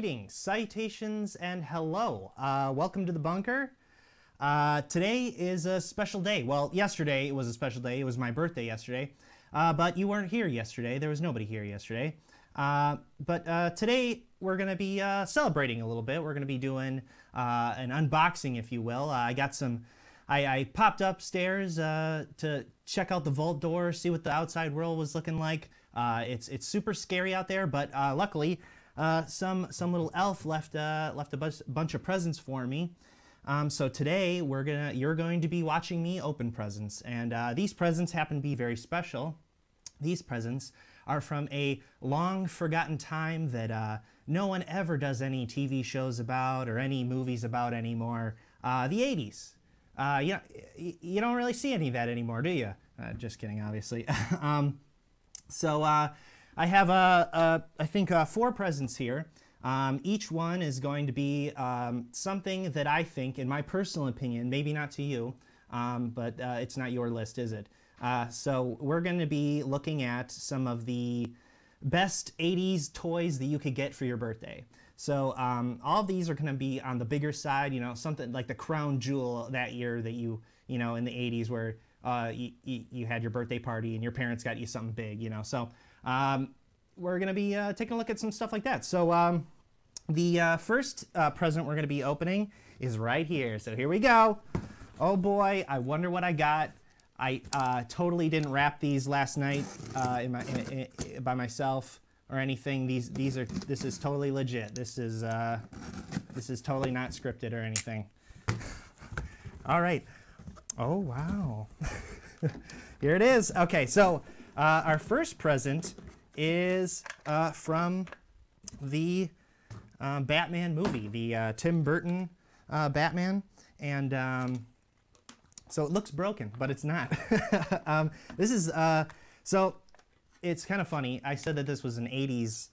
Greetings, salutations, and hello. Welcome to the bunker. Today is a special day. Well, yesterday it was a special day. It was my birthday yesterday. But you weren't here yesterday. There was nobody here yesterday. But today we're going to be celebrating a little bit. We're going to be doing an unboxing, if you will. I popped upstairs to check out the vault door, see what the outside world was looking like. It's super scary out there, but luckily some little elf left a bunch of presents for me. So today you're going to be watching me open presents, and these presents happen to be very special. These presents are from a long forgotten time that no one ever does any TV shows about or any movies about anymore. The 80s. You don't really see any of that anymore, do you? Just kidding, obviously. So I have, I think, 4 presents here. Each one is going to be something that I think, in my personal opinion, maybe not to you, but it's not your list, is it? So we're going to be looking at some of the best 80s toys that you could get for your birthday. So all of these are going to be on the bigger side, you know, something like the crown jewel that year that you know, in the 80s where you had your birthday party and your parents got you something big, you know. So we're going to be taking a look at some stuff like that. So the first present we're going to be opening is right here. So here we go. Oh boy, I wonder what I got. I totally didn't wrap these last night by myself or anything. This is totally legit. This is totally not scripted or anything. All right. Oh wow. Here it is. Okay, so our first present is from the Batman movie, the Tim Burton Batman, and so it looks broken, but it's not. This is so it's kind of funny. I said that this was an 80s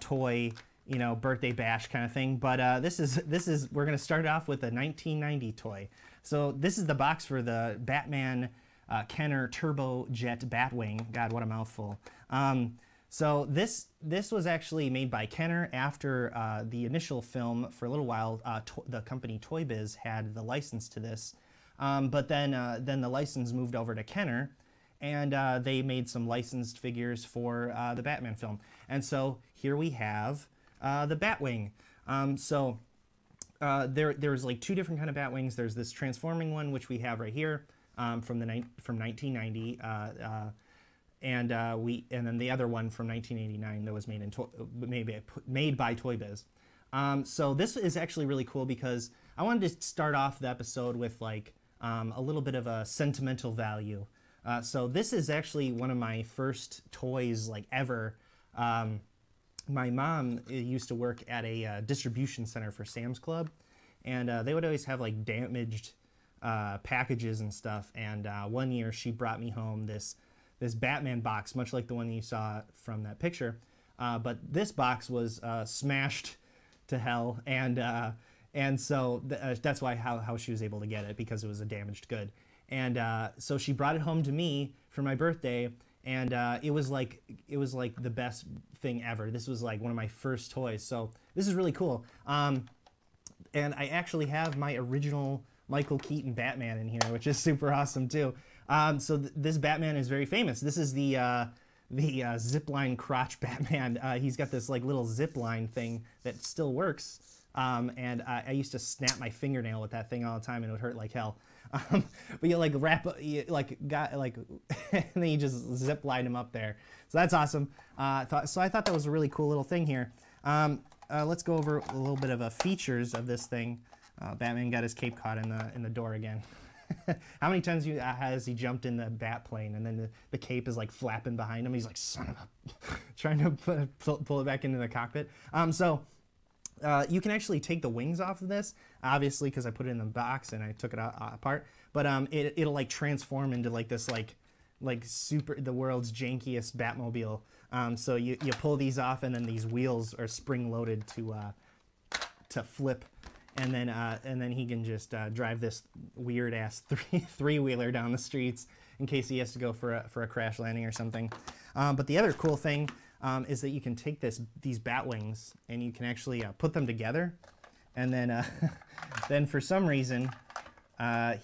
toy, you know, birthday bash kind of thing, but this is we're gonna start off with a 1990 toy. So this is the box for the Batman Kenner Turbo Jet Batwing. God, what a mouthful. So this was actually made by Kenner after the initial film. For a little while, the company Toy Biz had the license to this, but then the license moved over to Kenner, and they made some licensed figures for the Batman film. And so here we have the Batwing. There's like 2 different kind of Batwings. There's this transforming one, which we have right here from 1990. And then the other one from 1989 that was made by Toy Biz. So this is actually really cool because I wanted to start off the episode with like a little bit of a sentimental value. So this is actually one of my first toys like ever. My mom used to work at a distribution center for Sam's Club, and they would always have like damaged packages and stuff. And one year she brought me home this Batman box, much like the one you saw from that picture, but this box was smashed to hell, and so that's why how she was able to get it, because it was a damaged good. And so she brought it home to me for my birthday, and it was like the best thing ever. This was like one of my first toys, so this is really cool. And I actually have my original Michael Keaton Batman in here, which is super awesome too. So this Batman is very famous. This is the zipline crotch Batman. He's got this like little zipline thing that still works, and I used to snap my fingernail with that thing all the time, and it would hurt like hell. But you like and then you just zipline him up there. So that's awesome. I thought that was a really cool little thing here. Let's go over a little bit of features of this thing. Batman got his cape caught in the door again. How many times has he jumped in the bat plane and then the cape is like flapping behind him? He's like, son of a, trying to pull it back into the cockpit. You can actually take the wings off of this, obviously, because I put it in the box and I took it apart. But it'll like transform into like this like the world's jankiest Batmobile. So you pull these off, and then these wheels are spring loaded to flip. And then he can just drive this weird ass three-wheeler down the streets in case he has to go for a crash landing or something. But the other cool thing is that you can take these bat wings and you can actually put them together, and then then for some reason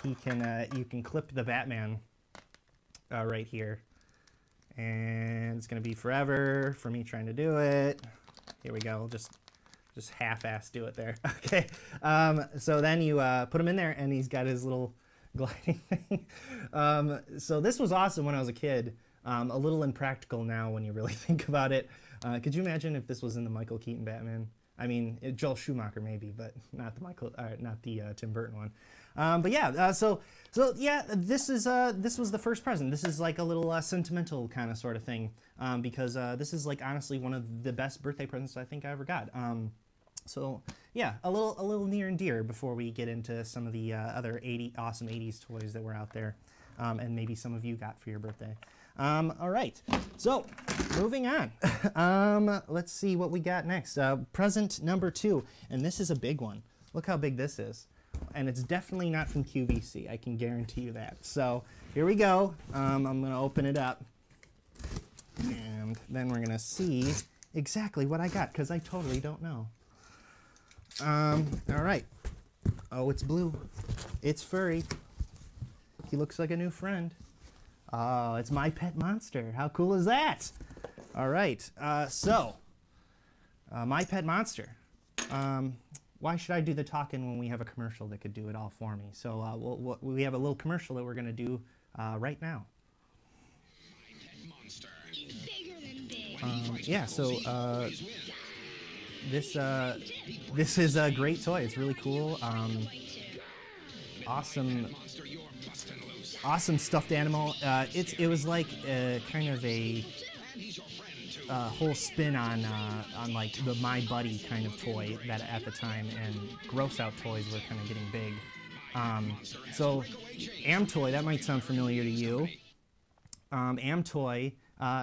you can clip the Batman right here, and it's gonna be forever for me trying to do it. Here we go. Just half-ass do it there. Okay. So then you put him in there, and he's got his little gliding thing. So this was awesome when I was a kid. A little impractical now when you really think about it. Could you imagine if this was in the Michael Keaton Batman? I mean, Joel Schumacher maybe, but not the Tim Burton one. But yeah, so yeah, this was the first present. This is like a little sentimental kind of sort of thing, because this is like honestly one of the best birthday presents I think I ever got. So yeah, a little near and dear before we get into some of the other awesome 80s toys that were out there, and maybe some of you got for your birthday. All right, so moving on. Let's see what we got next. Present number 2, and this is a big one. Look how big this is. And it's definitely not from QVC, I can guarantee you that. So here we go. I'm gonna open it up, and then we're gonna see exactly what I got, because I totally don't know. All right. Oh, it's blue. It's furry. He looks like a new friend. Oh, it's My Pet Monster. How cool is that? All right. My Pet Monster. Why should I do the talking when we have a commercial that could do it all for me? So we have a little commercial that we're going to do right now. My Pet Monster. Bigger than big. Yeah, so this is a great toy. It's really cool. Awesome stuffed animal. It was like kind of a whole spin on like the My Buddy kind of toy that at the time, and gross out toys were kind of getting big. So Amtoy, that might sound familiar to you. Amtoy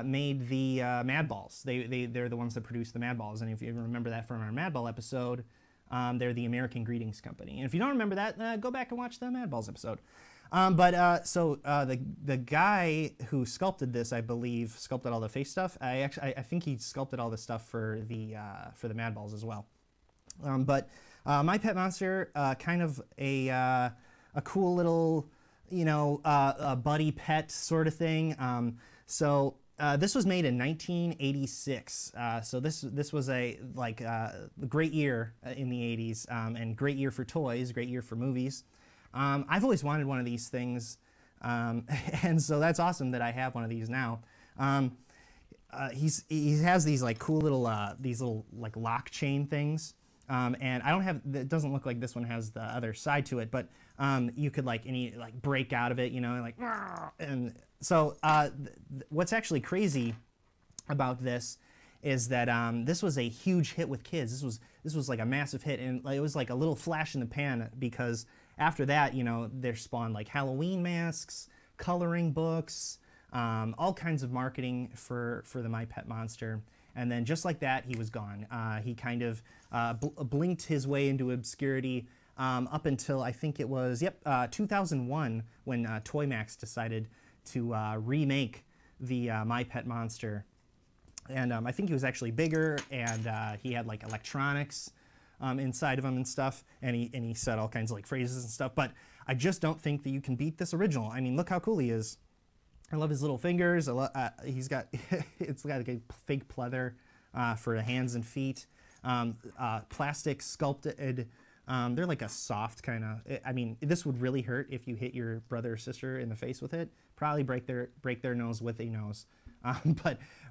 made the Mad Balls. They're the ones that produced the Mad Balls, and if you remember that from our Mad Ball episode, they're the American Greetings Company. And if you don't remember that, go back and watch the Mad Balls episode. The guy who sculpted this, I believe, sculpted all the face stuff. I think he sculpted all the stuff for the Mad Balls as well. My Pet Monster, kind of a cool little, a buddy pet sort of thing. This was made in 1986. So this was a great year in the 80s, and great year for toys, great year for movies. I've always wanted one of these things, and so that's awesome that I have one of these now. He has these like cool little like lock chain things, and I don't have. It doesn't look like this one has the other side to it, but you could like break out of it, and so what's actually crazy about this is that this was a huge hit with kids. This was like a massive hit, and it was like a little flash in the pan, because after that, there spawned like Halloween masks, coloring books, all kinds of marketing for the My Pet Monster. And then just like that, he was gone. He kind of blinked his way into obscurity up until I think it was 2001 when Toymax decided to remake the My Pet Monster. And I think he was actually bigger, and he had like electronics inside of him and stuff, and he said all kinds of like phrases and stuff. But I just don't think that you can beat this original. I mean, look how cool he is. I love his little fingers. He's got it's got like a fake pleather for the hands and feet. Plastic sculpted. They're like a soft kind of. I mean, this would really hurt if you hit your brother or sister in the face with it. Probably break their nose with a nose.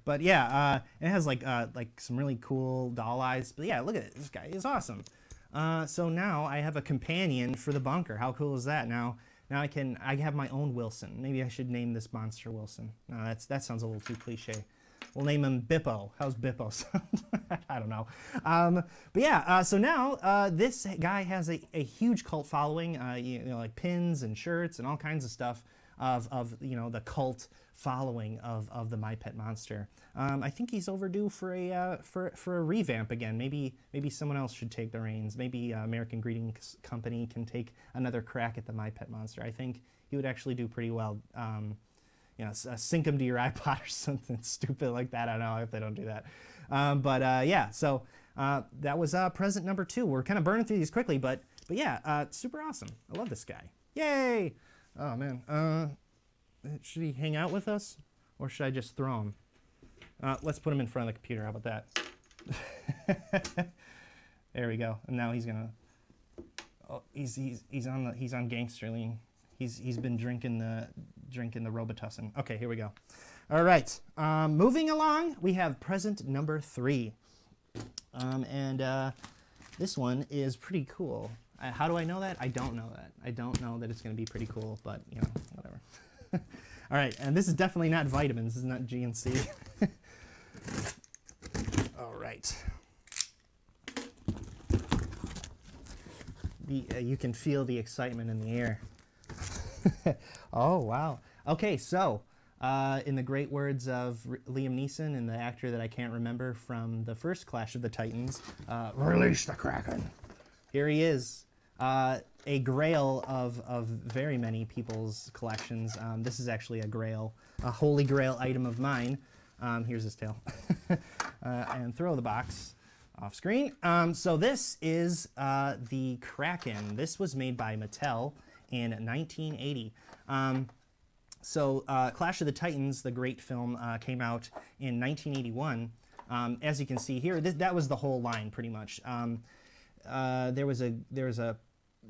But yeah, it has like some really cool doll eyes. But yeah, look at it. This guy is awesome. So now I have a companion for the bunker. How cool is that? Now I have my own Wilson. Maybe I should name this monster Wilson. No, that sounds a little too cliche. We'll name him Bippo. How's Bippo sound? I don't know. But yeah, so now this guy has a huge cult following. Like pins and shirts and all kinds of stuff of the cult following of the My Pet Monster. I think he's overdue for a revamp again. Maybe someone else should take the reins. Maybe American Greetings Company can take another crack at the My Pet Monster. I think he would actually do pretty well. you know, sync them to your iPod or something stupid like that. I don't know if they don't do that. Yeah, so that was present number 2. We're kind of burning through these quickly, but yeah, super awesome. I love this guy. Yay! Oh man, should he hang out with us, or should I just throw him? Let's put him in front of the computer. How about that? There we go. And now he's gonna. Oh, he's on gangster lean. He's been drinking the Robitussin. Okay, here we go. All right, moving along, we have present number 3, and this one is pretty cool. How do I know that? I don't know that. I don't know that it's going to be pretty cool, but you know, whatever. All right, and this is definitely not vitamins. This is not GNC. All right. You can feel the excitement in the air. Oh, wow. Okay, so in the great words of Liam Neeson and the actor that I can't remember from the first Clash of the Titans, release the Kraken. Here he is. A grail of very many people's collections. This is actually a grail, a holy grail item of mine. Here's his tail. And throw the box off screen. So this is the Kraken. This was made by Mattel in 1980. Clash of the Titans, the great film, came out in 1981. As you can see here, that was the whole line pretty much. There was a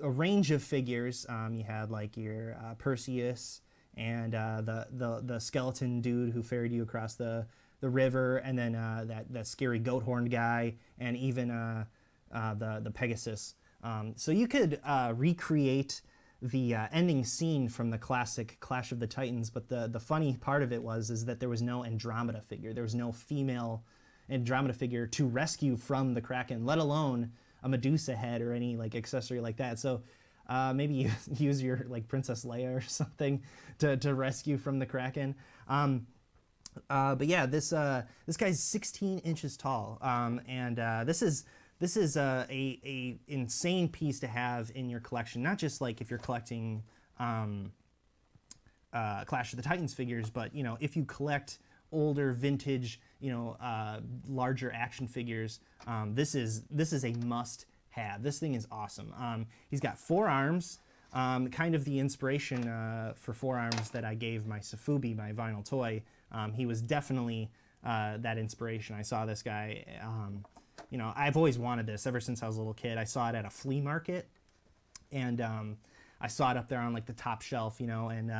range of figures. You had like your Perseus and the skeleton dude who ferried you across the river, and then that scary goat horned guy, and even the Pegasus. So you could recreate the ending scene from the classic Clash of the Titans, but the funny part of it is that there was no Andromeda figure. There was no female Andromeda figure to rescue from the Kraken, let alone a Medusa head or any like accessory like that. So maybe you use your like Princess Leia or something to rescue from the Kraken. But yeah, this guy's 16 inches tall, and this is a insane piece to have in your collection. Not just like if you're collecting Clash of the Titans figures, but you know, if you collect older vintage, you know, larger action figures, this is a must-have. This thing is awesome. He's got 4 arms, kind of the inspiration for 4 arms that I gave my Safubi, my vinyl toy. He was definitely that inspiration. I saw this guy. You know, I've always wanted this ever since I was a little kid. I saw it at a flea market, and I saw it up there on like the top shelf, you know, and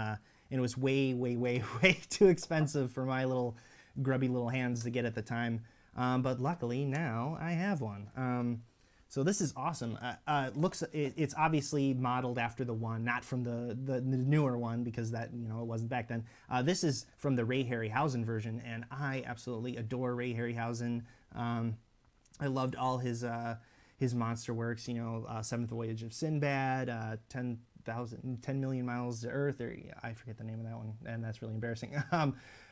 it was way, way, way, way too expensive for my little grubby little hands to get at the time. But luckily now I have one. So this is awesome. It's obviously modeled after the one, not from the newer one, because that, you know, it wasn't back then. This is from the Ray Harryhausen version, and I absolutely adore Ray Harryhausen. I loved all his monster works, you know, Seventh Voyage of Sinbad, 10 Million Miles to Earth, or I forget the name of that one, and that's really embarrassing.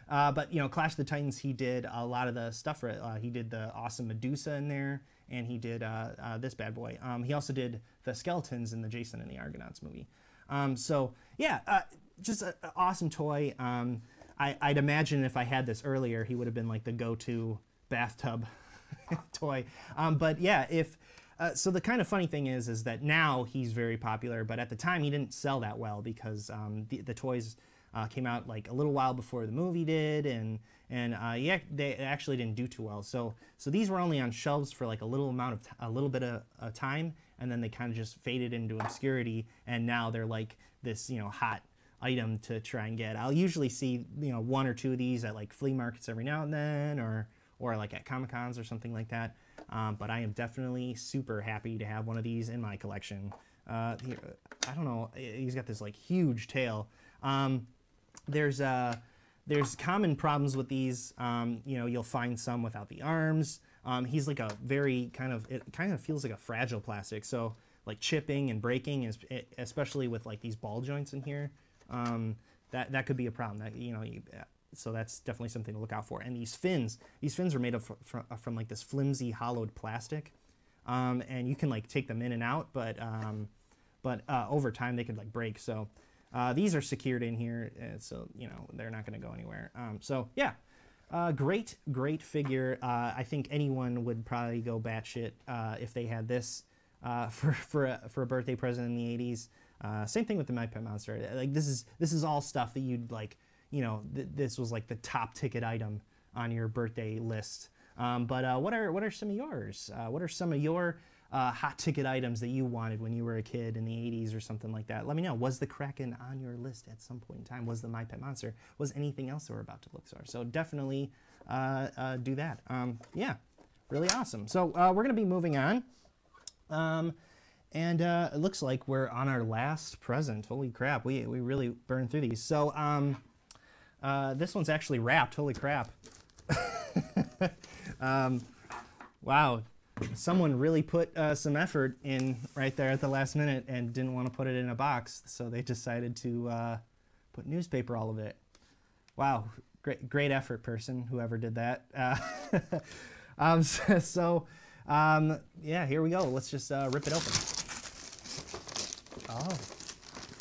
But, you know, Clash of the Titans, he did a lot of the stuff for it. He did the awesome Medusa in there, and he did this bad boy. He also did the skeletons in the Jason and the Argonauts movie. So, yeah, just an awesome toy. I'd imagine if I had this earlier, he would have been like the go-to bathtub toy. But yeah, so the kind of funny thing is that now he's very popular, but at the time he didn't sell that well because the toys came out like a little while before the movie did, and yeah, they actually didn't do too well. So these were only on shelves for like a little bit of time, and then they kind of just faded into obscurity, and now they're like this, you know, hot item to try and get. I'll usually see, you know, 1 or 2 of these at like flea markets every now and then, or like at Comic-Cons or something like that. But I am definitely super happy to have one of these in my collection. Here, I don't know, he's got this like huge tail. There's common problems with these. You know, you'll find some without the arms. He's like a very it kind of feels like a fragile plastic. So like chipping and breaking, especially with like these ball joints in here, that could be a problem. That, you know, so that's definitely something to look out for. And these fins are made of from like this flimsy hollowed plastic, and you can like take them in and out, but over time they could like break. So These are secured in here, so you know they're not going to go anywhere. So yeah, great figure. I think anyone would probably go batshit if they had this for a birthday present in the 80s. Same thing with the My Pet Monster. Like this is all stuff that you'd like. You know, this was like the top ticket item on your birthday list. But what are some of yours? What are some of your hot ticket items that you wanted when you were a kid in the 80s or something like that? Let me know. Was the Kraken on your list at some point in time? Was the My Pet Monster? Was anything else that we're about to look for? So definitely do that. Yeah, really awesome. So we're going to be moving on. And it looks like we're on our last present. Holy crap, we really burned through these. So this one's actually wrapped. Holy crap. Wow. Someone really put some effort in right there at the last minute and didn't want to put it in a box, so they decided to put newspaper all of it. Wow, great effort, person, whoever did that. Yeah, here we go. Let's just rip it open.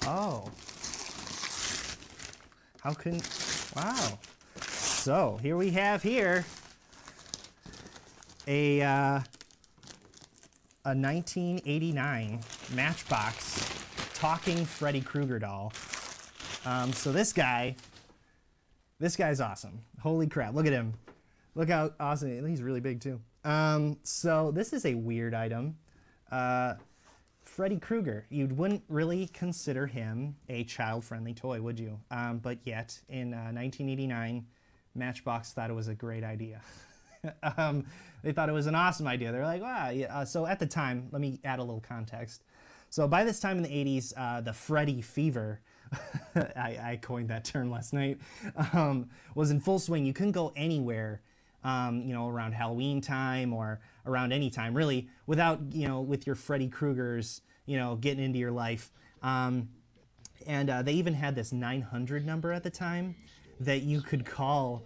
Oh. How can, wow. So here we have a 1989 Matchbox talking Freddy Krueger doll. So this guy's awesome. Holy crap, look at him. Look how awesome, he's really big too. So this is a weird item. Freddy Krueger, you wouldn't really consider him a child-friendly toy, would you? But yet, in 1989, Matchbox thought it was a great idea. They thought it was an awesome idea. They're like, wow. Yeah. So at the time, let me add a little context. So by this time in the 80s, the Freddy fever, I coined that term last night, was in full swing. You couldn't go anywhere, you know, around Halloween time or around any time, really, without, you know, with your Freddy Kruegers, you know, getting into your life. And they even had this 900 number at the time that you could call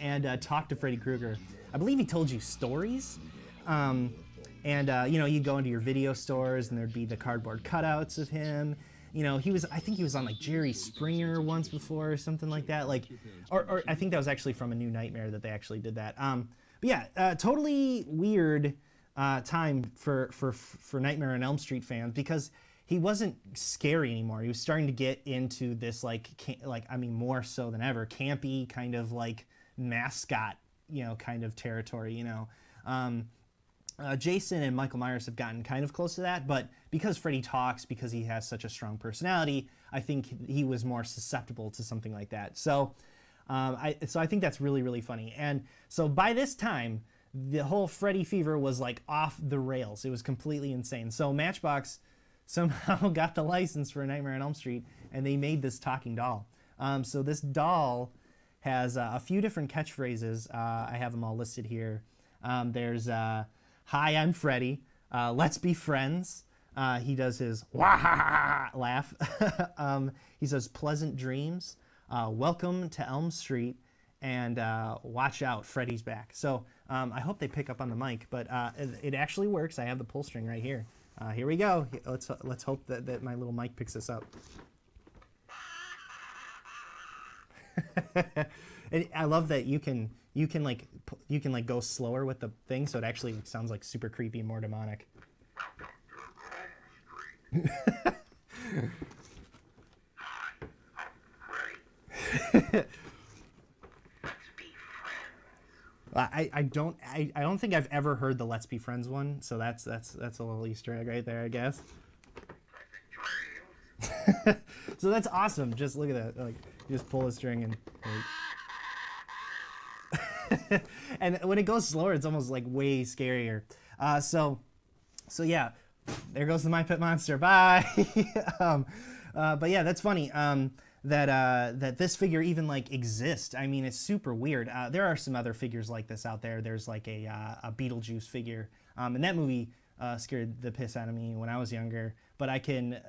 and talk to Freddy Krueger. I believe he told you stories. You know, you go into your video stores and there'd be the cardboard cutouts of him. You know, I think he was on like Jerry Springer once before or something like that. Like, or I think that was actually from A New Nightmare that they actually did that. But yeah, totally weird time for Nightmare on Elm Street fans, because he wasn't scary anymore. He was starting to get into this I mean, more so than ever, campy kind of like mascot, you know, kind of territory, you know. Jason and Michael Myers have gotten kind of close to that, but because Freddy talks, because he has such a strong personality, I think he was more susceptible to something like that. So, I think that's really, really funny. And so by this time, the whole Freddy fever was like off the rails. It was completely insane. So Matchbox somehow got the license for Nightmare on Elm Street, and they made this talking doll. So this doll has a few different catchphrases. I have them all listed here. There's "Hi, I'm Freddy." "Let's be friends." He does his wah laugh. He says "Pleasant dreams." "Welcome to Elm Street," and "Watch out, Freddy's back." So I hope they pick up on the mic, but it actually works. I have the pull string right here. Here we go. Let's hope that my little mic picks this up. And I love that you can go slower with the thing, so it actually sounds like super creepy and more demonic. I don't think I've ever heard the "Let's Be Friends" one, so that's a little Easter egg right there, I guess. So that's awesome. Just look at that. Like, you just pull a string and. Like... and when it goes slower, it's almost like way scarier. So yeah, there goes the My Pet Monster. Bye. But yeah, that's funny. That this figure even like exists. I mean, it's super weird. There are some other figures like this out there. There's like a Beetlejuice figure, and that movie scared the piss out of me when I was younger. But I can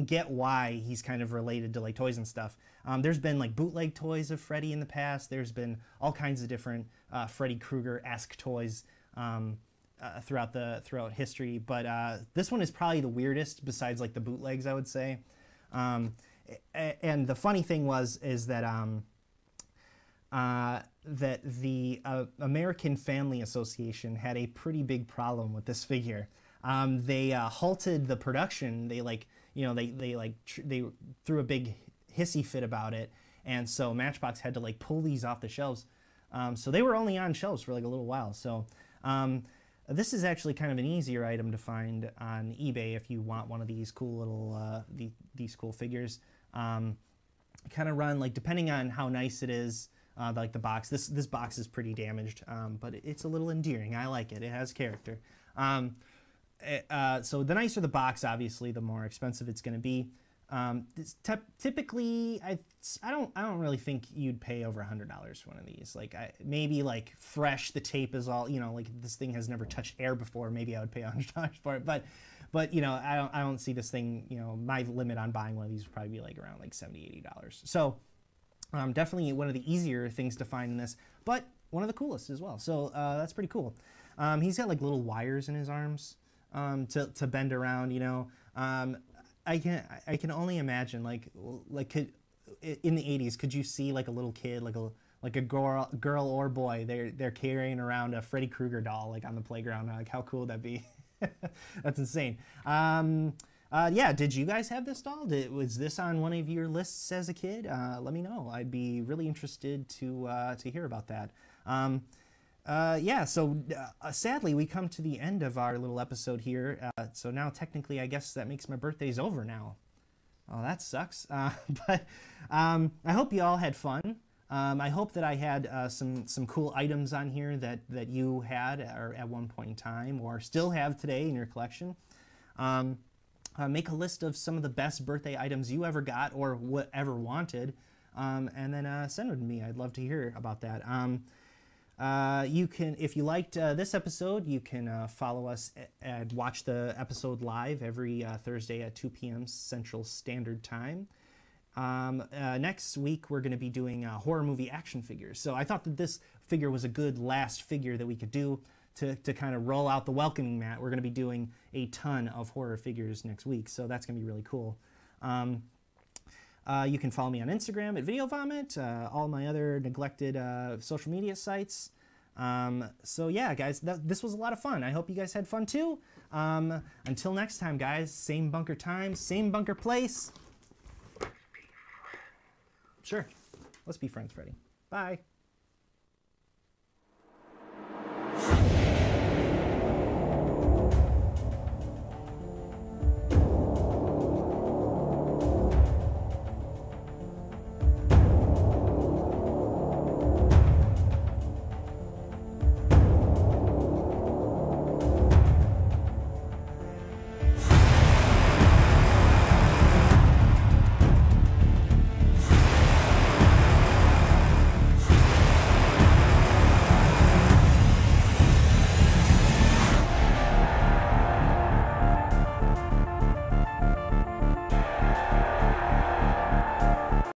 get why he's kind of related to like toys and stuff. There's been like bootleg toys of Freddy in the past. There's been all kinds of different Freddy Krueger-esque toys throughout history. But this one is probably the weirdest besides like the bootlegs, I would say. And the funny thing is that that the American Family Association had a pretty big problem with this figure. They halted the production. They they threw a big hissy fit about it, and so Matchbox had to like pull these off the shelves. So they were only on shelves for like a little while. So this is actually kind of an easier item to find on eBay if you want one of these cool little these cool figures. Kind of run, like, depending on how nice it is, like the box. This box is pretty damaged, but it's a little endearing. I like it. It has character. So the nicer the box, obviously, the more expensive it's going to be. Typically, I don't really think you'd pay over $100 for one of these. Like, maybe like fresh, the tape is all, you know, like this thing has never touched air before. Maybe I would pay $100 for it, but you know, I don't see this thing. You know, my limit on buying one of these would probably be like around like $70, $80. So definitely one of the easier things to find in this, but one of the coolest as well. So that's pretty cool. He's got like little wires in his arms to bend around. You know. I can only imagine, like in the 80s, could you see like a little kid, like a girl or boy, they're carrying around a Freddy Krueger doll like on the playground? Like, how cool would that be? That's insane. Yeah, did you guys have this doll? Was this on one of your lists as a kid? Let me know. I'd be really interested to hear about that. Yeah, so sadly, we come to the end of our little episode here. So now, technically, I guess that makes my birthday's over now. Oh, that sucks. But I hope you all had fun. I hope that I had some cool items on here that you had or at one point in time or still have today in your collection. Make a list of some of the best birthday items you ever got or whatever wanted, and then send them to me. I'd love to hear about that. You can, if you liked this episode, you can follow us and watch the episode live every Thursday at 2 p.m. Central Standard Time. Next week, we're going to be doing horror movie action figures. So I thought that this figure was a good last figure that we could do to kind of roll out the welcoming mat. We're going to be doing a ton of horror figures next week, so that's going to be really cool. You can follow me on Instagram at VideoVomit, all my other neglected social media sites. So yeah, guys, this was a lot of fun. I hope you guys had fun too. Until next time, guys, same bunker time, same bunker place. Sure. Let's be friends, Freddy. Bye.